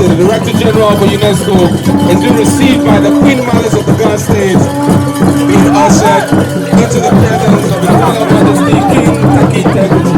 The Director General for UNESCO has been received by the Queen Malice of the Ghana State, being ushered into the presence of His Royal Majesty King Taki Teguti.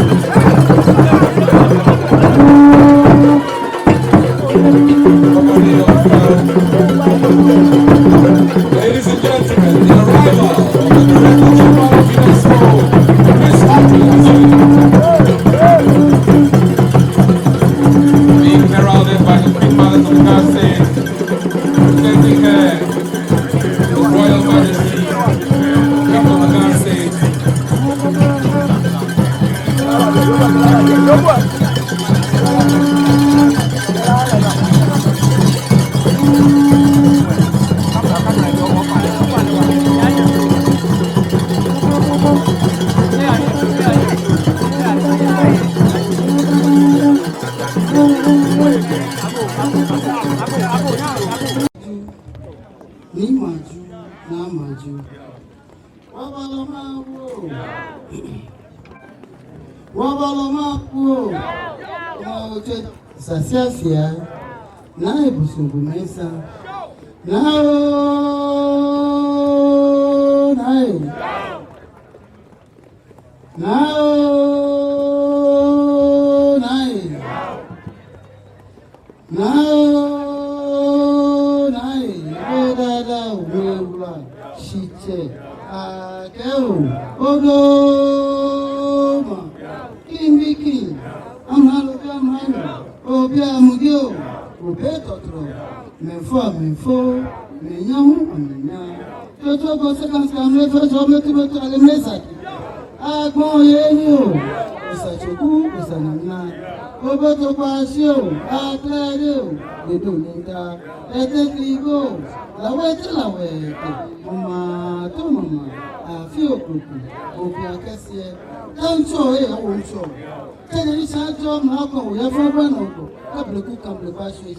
maju. Wabaloma po. Sasiasia. Na ebusungu mesa. Na Shite, Odoma, King, Amhalo, Obia Mudio, Obetotro, Menfo, Menyamu, Amina. Toto seconds can refer to the message. Agbon Yenio, Usachoku, Usanana, Oboto Pasio, Aclario, the Dolinda, Etekligo, La Weta, Mama, Tomama, a few cookie, Opia Cassia, Tancho, I won't show. Tell you, Sancho, Marco, we have one oko, Cabri cook and the passion.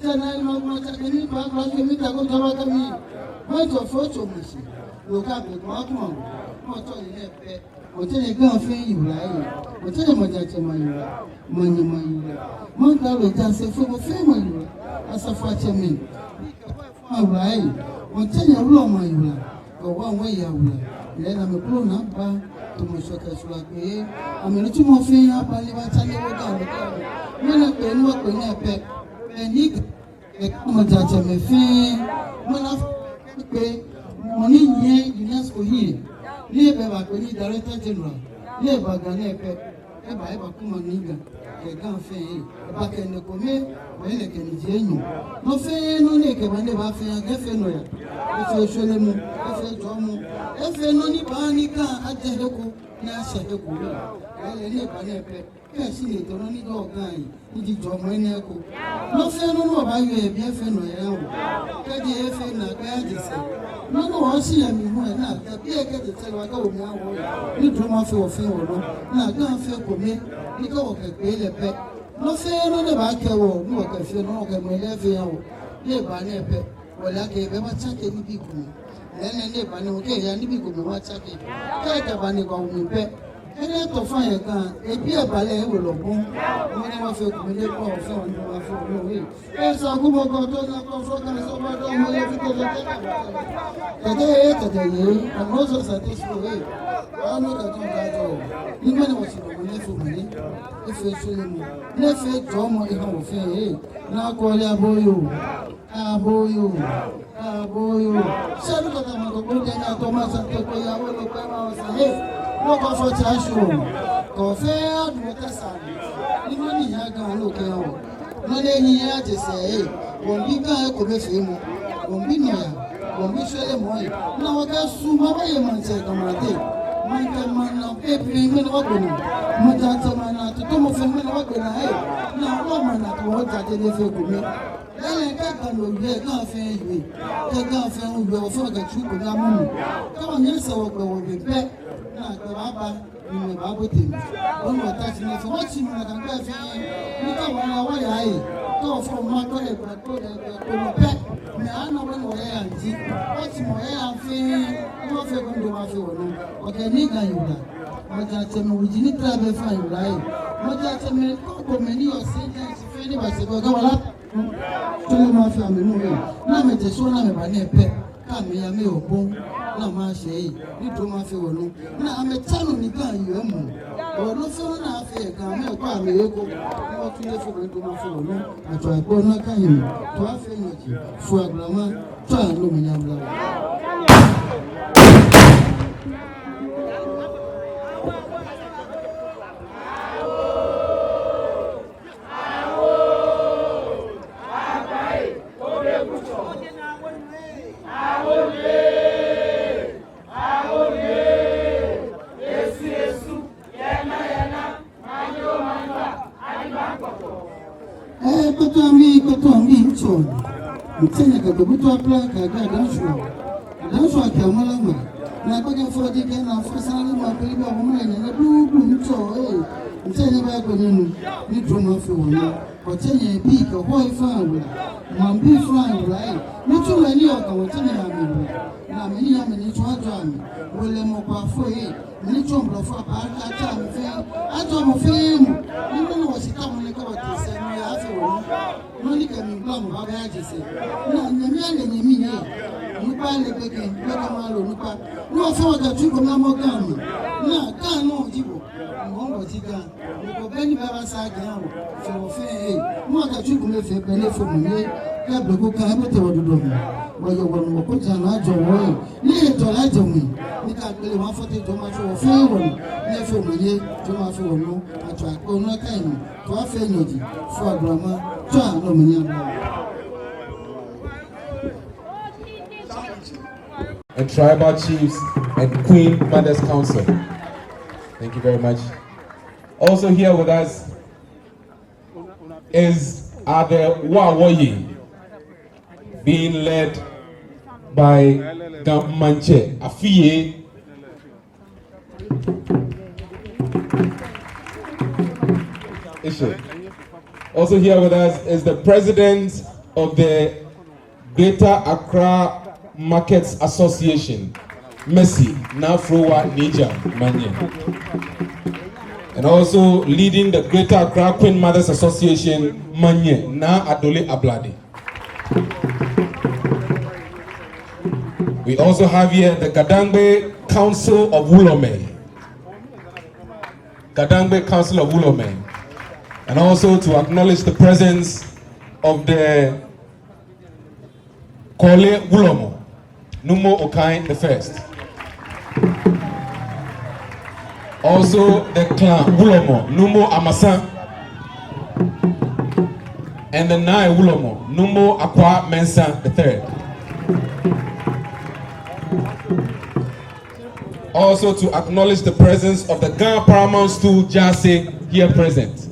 Tell I know what I can eat, but I can meet a good Tawakami. What of photo machine? Look up with Markman. What all you have pet? What tell you, girl, you lie. What tell you, my money, Monta will dance a full family as a fatty. All right. What tell you, Roma, you are, or one way you are. Then I'm a grown up to my shockers like me. I'm a little more thing up and live at any down. When I can work when I pet, and he come at me fee. When I pay money here, UNESCO here. Never back when he director general. Never gonna pay. Ever come on nigga. They can't fail. Back in the commit, when they can genuine. No fair, no naked when they have fair, get fair. If you show them, if you draw if you know the panica at the Hoko, Nasa Hoko, I never never. Yes, you need to only go guy. Did you draw my echo? No fair, no, about you, be a fan or hell. Get the FN, I no, I see him who and not. The beer get the tell I go now. You do my feel for now, don't feel for me. You go a pet. No fair, no, the back wall, no, if you know, can we left you. Yeah, by never. Well, I gave him a check any people. Then I never know, okay, and people will watch it. Take a bunny go me pet. And then to find a gun, a beer ballet will have boom. When I feel committed for a phone, no way. Yes, I'll go to the comfort and so much on my the day, and also satisfied way. I'm not at all that all. Even was for me, if you show me, let's say, Tom, if I'm fair, now call your boy. Aboyo. Sabe que eu tava no grupo de tomar essa coisa eu vou pegar essa rede. Não conforto acho. Café do Tassani. E não ia ganhar no que eu. Não ia dizer, bom bica é como filme. Bom binoia. Bom bicho é moi. Não é suma vai manter camarade. Mana pepe mena wagona. Mata mana tu tomo fe mena wagona eh. Na wa mana tu wa jade le fe gumi. Ele ka kan lo ye kan fe yi. Ka kan fe un yo fo ga chu ko na mu. Ka wa nye se wo ko wo be pe. Na ko baba ni me ba bo te. Won wa ta ti ne fe wa chi mana kan ka fe. Ni ka wa na wa ya yi. Ka fo ma ko le ba ko le ko no pe. Me ana wa no ya anti. Wa chi mo ya fe. Mo fe ko ndo ma fe wo no. Okay, nigga you da. Maja teme ujini trabe fa you right. Maja teme ko meni o sentence fe ni ba se go wala. Tole ma fe amenu e. Na me te so na me ba na pe. Ka me ya me obo. Na ma se yi. Ni to ma fe wo no. Na ame tanu ni kan you emu. O no fe na fe kan me ko ame eko. Mo tun le fe go to ma fe wo no. Ato agbo na kan yi. To afe ni ki. Fu agbama. To alo mi nyam la. Mtenya kabuto apla kaga dansho akamala na kwa fodi kana fasali mapeli ba mumene na dubu mto mtenya ba ko ninu ni drama fi wona Continue big a white fan, Mambi Frank, right? Not too many of them will tell me. Now, many of them need to drum. William Opafoy, many children of a part of fame. I told fame. You know what's it coming like what they said. We have to only coming from what I just said. No, the man and me, you buy the bacon, no, for the two of Mamma. No, can't know you. Go Benny Babasag now for fair. Not that you can make a benefit from me. Have the book I have to do. Where you want to put an agile way. Near to light on me. You can't really want for it to much of a fair one. Never me, to my phone, I try all no time to have energy for drama. Try no many. And tribal chiefs and Queen Mother's Council. Thank you very much. Also here with us is the Wawoyi, being led by Gamanche Afiye. Also here with us is the president of the Greater Accra Markets Association, Messi Nafrowa Nija Manye. And also leading the Greater Accra Queen Mothers Association, Manye Na Adole Ablade. We also have here the Gadangbe Council of Wulome. Gadangbe Council of Wulome. And also to acknowledge the presence of the Kole Wulomo, Numo Okai the First. Also the clan Wulomo, Numo Amasan. And the Nai Wulomo, Numo Akwa Mensa the Third. Also to acknowledge the presence of the Ghana Paramount Stool Jase here present.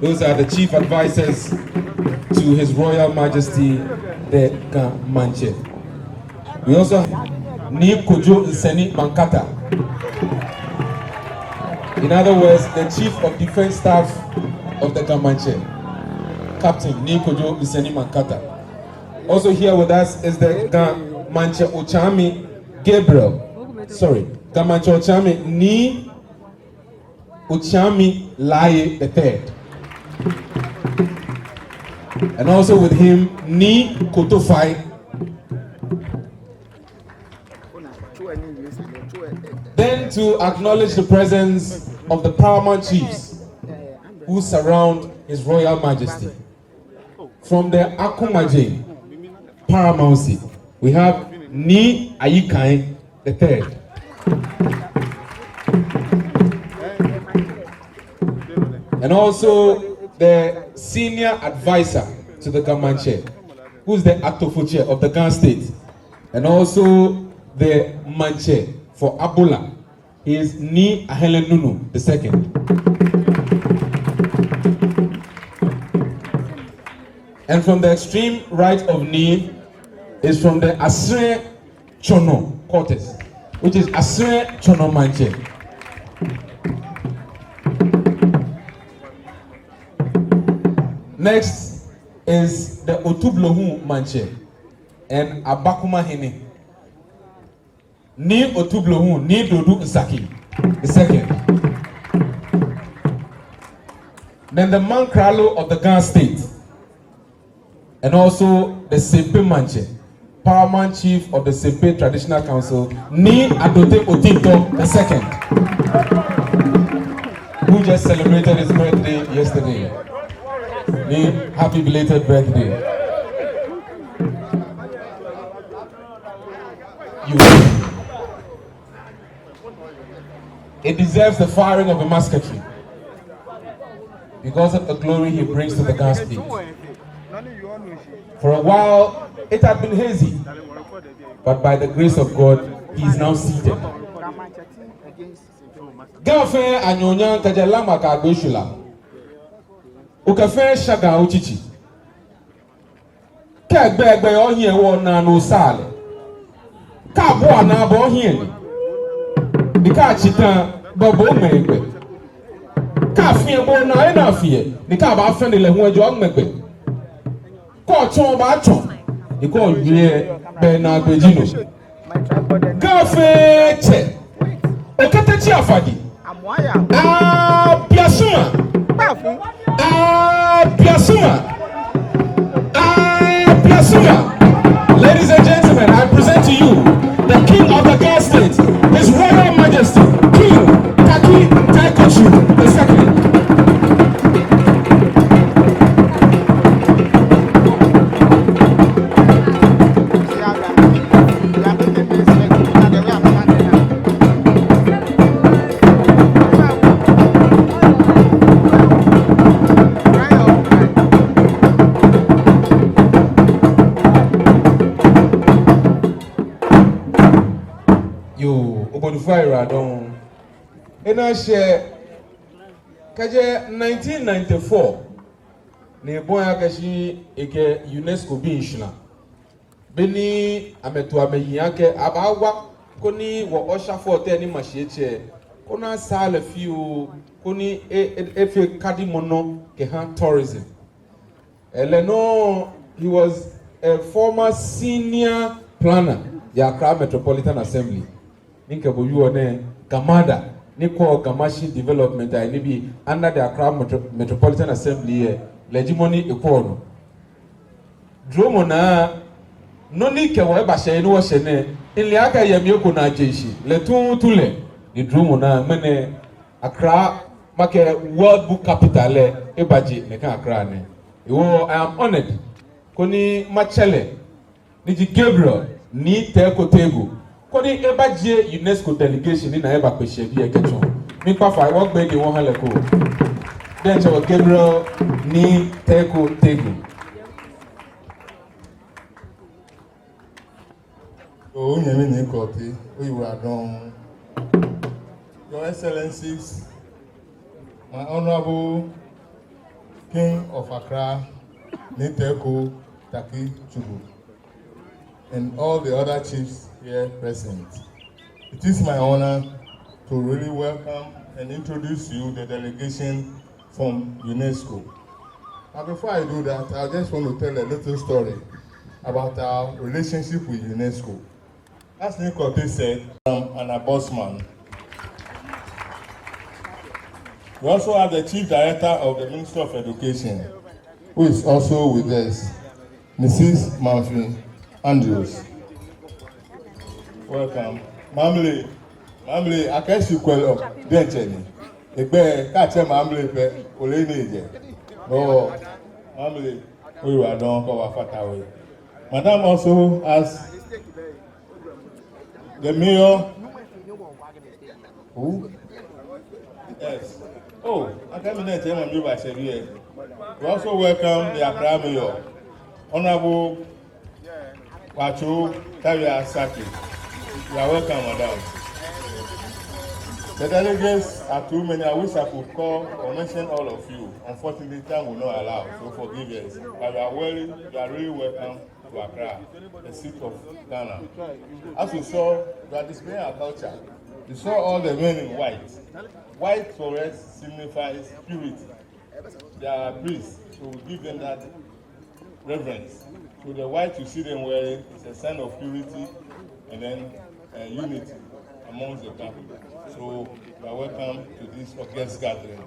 Those are the chief advisors to His Royal Majesty the Gamanche. We also have Ni Kojo Nseni Mankata. In other words, the Chief of Defense Staff of the Gamanche, Captain Ni Kojo Nseni Mankata. Also here with us is the Gamanche Ochami Gamanche Ochami Ni Ochami Laye the Third. And also with him, Ni Kotofai. Then to acknowledge the presence of the paramount chiefs who surround His Royal Majesty. From the Akumaje paramountcy, we have Ni Ayikai the Third. And also the senior advisor to the Gamanche, who's the Atofuche of the Ghana State, and also the Manche for Abola. He is Ni Ahele Nunu II. And from the extreme right of Ni is from the Asre Chono quarters, which is Asre Chono Manche. Next is the Otublohu Manche and Abakuma Hene. Ni Otublohu, Ni Dodu Nsaki, the second. Then the Mankralo of the Ghana State, and also the Sepe Manche, Paramount Chief of the Sepe Traditional Council, Ni Adote Otito, the second, who just celebrated his birthday yesterday. Ni, happy belated birthday. It deserves the firing of a musketry because of the glory he brings to the Ghana State. For a while, it had been hazy, but by the grace of God, he is now seated. Gafe anyonya kajalama ka agbeshula. Ukafe shaga uchichi. Ka egbe ohin ewo na no sale. Ka bo na bo ohin ni. Nika chitan bobo megbe. Cafe and I enough here. The car about friendly like one young Macbeth. Call Tom Baton. You call you Bernard Begino. Cafe check. Okatachi afadi. Biasuma. Biasuma. Ladies and gentlemen, I present to you the King of the Gas State, His Royal Majesty, King Taki Taikochu II. Fire don and I share kaje 1994 ne boya kashi eke UNESCO bi nshina beni ameto ameyake abawa koni wo osha forte ni machieche kona sale fiu koni efe kadi mono ke han tourism eleno he was a former senior planner ya Accra Metropolitan Assembly Ninka boyu one Gamada Niko Gamashi Development I be under the Accra Metropolitan Assembly Legimony Equono Dromona Noni Kawaba Shane was Shene Iliaka Yamioko na Jeshi Letu Tule the Dromona Mene Accra Make World Book Capital Ebaji Neka Accra ne I am honored Koni Machele Niji Gabriel Ni Teko Tegu Kodi ebaje UNESCO delegation ni na eba kwehye bi ekecho. Mi pafa work beg e won haleko. Then Chawa Gabriel ni Teko Tegu. Oh, nyemi ni kote. Oyiwa don. Your Excellencies, my Honorable King of Accra, Niteko Taki Chubu, and all the other chiefs here present. It is my honor to really welcome and introduce you the delegation from UNESCO. Now before I do that, I just want to tell a little story about our relationship with UNESCO. As Nicote said, I'm an bossman. We also have the Chief Director of the Ministry of Education, who is also with us, Mrs. Manfred Andrews. Welcome. Mamle, akẹ́sì kwẹ́lọ̀ dẹ́nchẹ́ ni. Ẹgbẹ́ káàtẹ́ mamle pẹ́ olè ní ìjẹ́. Lọ́wọ́ mamle oyè àdán kọ́ wa fàtàwé. Madam also has the mayor. Who? Yes. Oh, akẹ́mi náà tẹ́ mọ̀ mi wà ṣẹ́bi ẹ̀. We also welcome the Accra Mayor, Honorable Wacho Tavia Saki. You are welcome, madam. The delegates are too many. I wish I could call or mention all of you. Unfortunately, time will not allow, so forgive us. But you are really welcome to Accra, the seat of Ghana. As you saw, we are displaying our culture. You saw all the men in white. White for us signifies purity. They are priests, so we give them that reverence. So the white you see them wearing is a sign of purity and then unity amongst the people. So you are welcome to this guest gathering.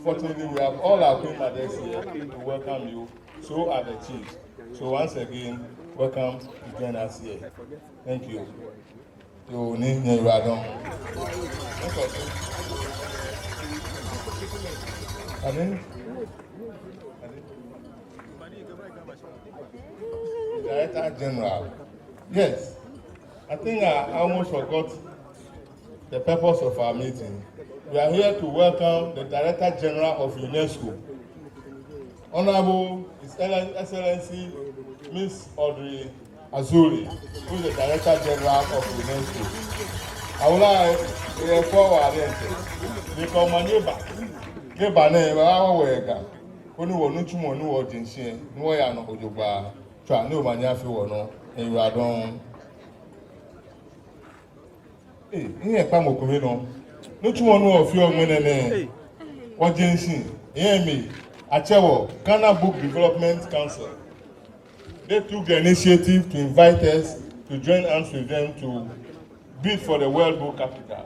Fortunately, we have all our queen mothers here to welcome you. So are the chiefs. So once again, welcome to join us here. Thank you. You need Radon. Director General. Yes, I think I almost forgot the purpose of our meeting. We are here to welcome the Director General of UNESCO, Honorable His Excellency Ms. Audrey Azuri, who is the Director General of UNESCO. I would like to inform our audience because my neighbor name, our worker, only one no tomorrow, no audience, no way I know Ojoba, try no manyafi or no, and you are done. Hey, here come Okumino. No tomorrow of your money. Wajenshi, EME, Achewo, Ghana Book Development Council. They took the initiative to invite us to join hands with them to bid for the World Book Capital.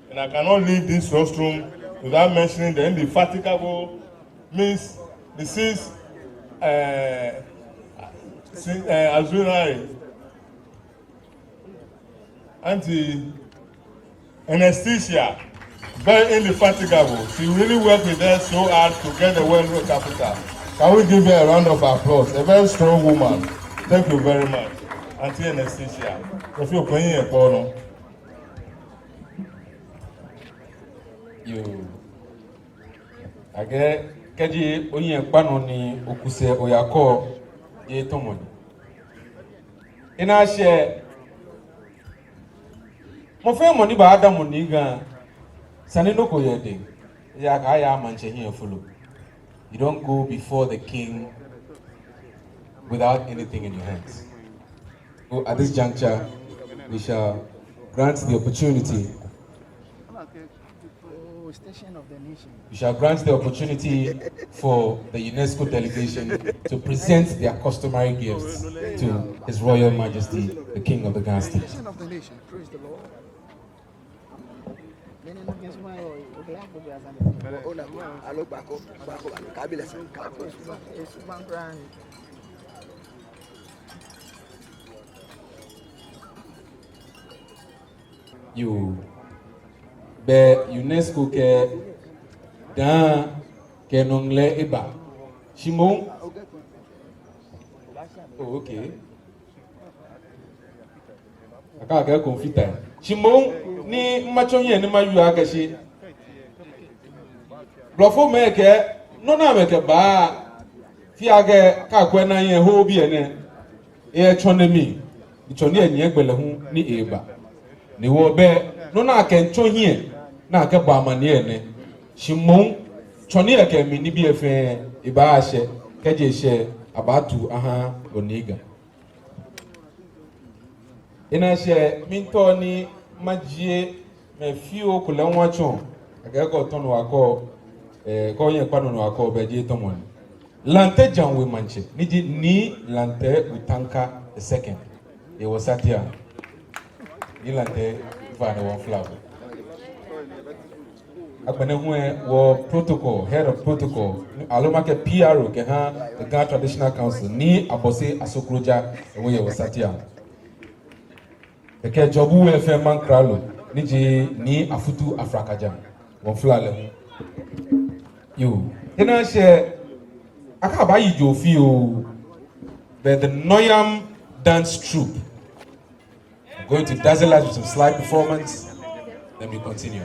And I cannot leave this rostrum without mentioning the indefatigable Miss Mrs. Azunari, Auntie Anesthesia, very indefatigable. She really worked with us so hard to get the World Book Capital. Can we give her a round of applause? A very strong woman. Thank you very much. Auntie Anesthesia. If you're playing a corner. You. I get Kaji Oyen Panoni Okuse Oyako Ye Tomoni. In our share, my friend Moniba Adam Moniga Sanino Koyede. Yakaya Manche here follow. You don't go before the king without anything in your hands. So at this juncture, we shall grant the opportunity. We shall grant the opportunity for the UNESCO delegation to present their customary gifts to His Royal Majesty, the King of the Ghana State. Praise the Lord. You be UNESCO ke dan ke nongle eba Shimon. Oh, okay. Aka ke confita Shimon ni machonye ni mayu agashi blofo meke no na meke ba fi age ka kwena ye ho bi ene e chonemi choni enye gbele hu ni eba ni wo be no na ke nchohie na ke ba amane ene Shimon choni eke mi ni bi efe iba ahye keje hye abatu aha oniga ina hye minto ni majie me fio kulanwa chon agako tono akọ ko yen panu no akọ be je tomon lante janwe manche ni lante utanka the second it was satia ni lante va no one flower agbene hu wo protocol head of protocol aloma ke PRO ke ha the Ghana Traditional Council ni abose asokroja ewo ye was satia ke jobu FM man kralo ni afutu afrakaja one flower le you ina she akaba yijo fi o the Noyam dance troupe going to dazzle us with some slide performance, then we continue.